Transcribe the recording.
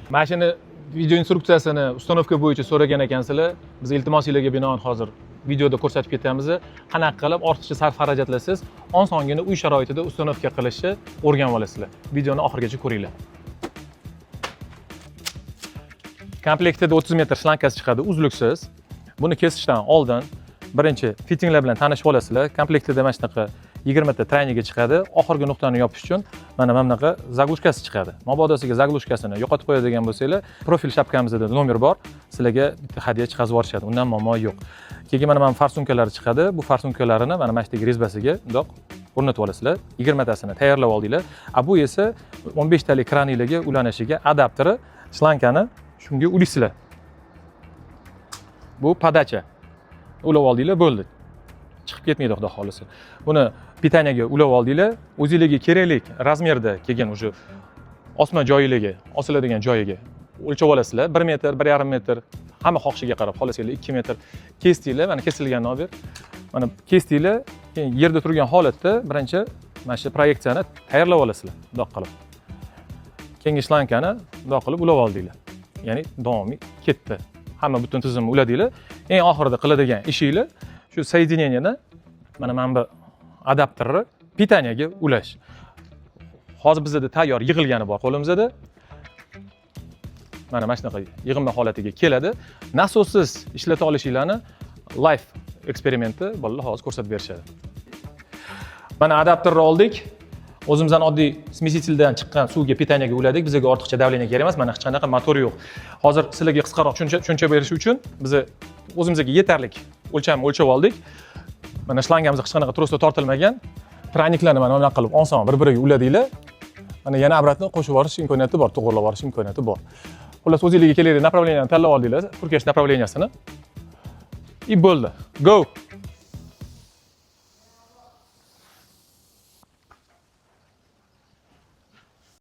Mashina video instruksiyasini ustanovka bo'yicha so'ragan ekansizlar. Biz iltimosingizga binoan hozir videoda ko'rsatib ketamiz. Qanaqa qilib ortiqcha sarf xarajatlarsiz osongina uy sharoitida ustanovka qilishni o'rganib olasizlar. Videoni oxirigacha ko'ringlar. Komplektida 30 metr shlankasi chiqadi, uzluksiz. Buni kesishdan oldin birinchi fittinglar bilan tanishib olasizlar. Komplektida mana shunaqa 20 ta trayniga chiqadi. Oxirgi nuqtani yopish uchun mana bunaqa zaglushkasi chiqadi. Mabodosiga zaglushkasini yo'qotib qo'yadigan bo'lsanglar, profil shapkamizda nomer bor. Sizlarga bitta hadya chiqazib yuborishadi. Undan muammo yo'q. Keyin mana farsunkalari chiqadi. Bu farsunkalarini mana shu rezbasiga bundoq o'rnatib olasizlar. 20 tasini tayyorlab oldinglar. Bu esa 15 talik kranilarga ulanishiga adapteri, shlankani shunga uliysizlar. Bu podacha. Ulab oldinglar, bo'ldi. Chiqib ketmaydi xudo xolisi. Buni pitaniyaga ulab oldinglar, o'zingizga kerakli razmerda kelgan o'sha osma joyiga, osiladigan joyiga o'lchab olasizlar. 1 metr, 1,5 metr, hamma xohishiga qarab, xohlasanglar 2 metr kesdinglar, mana kesilganini olib ber. Mana kesdinglar, keyin yerda turgan holatda birinchi mana shu proyeksiyani tayyorlab olasizlar, bundoq qilib. Keyingi shlankani bundoq qilib ulab oldinglar. Ya'ni davomiy ketdi. Hamma butun tizimni uladinglar. Eng oxirida qiladigan ishinglar shu soединениeni mana bu adapterni pitaniyaga ulash. Hozir bizda tayyor yig'ilgani bor qo'limizda. Mana shunaqa yig'ilma holatiga keladi. Nasossiz ishlata olishinglarni live eksperimenti bolalar hozir ko'rsatib berishadi. Mana adapterni oldik. O'zimizdan oddiy smesiteldan chiqqan suvga pitaniyaga uladik. Bizga ortiqcha davleniya kerak emas. Mana hech qanaqa motor yo'q. Hozir sizlarga qisqaroq tushuncha berish uchun biz o'zimizga yetarli o'lchamni o'lchab oldik. Mana shlangamiz hech qanaqa trosda tortilmagan. Traniklarni mana bunaqa qilib oson bir-biriga uladinglar. Mana yana obratni qo'shib yuborish imkoniyati bor, to'g'rilab yuborish imkoniyati bor. Xullas o'zingizga kerakli направленияni tanlab oldinglar, purkash направлениясini. И bo'ldi. Go!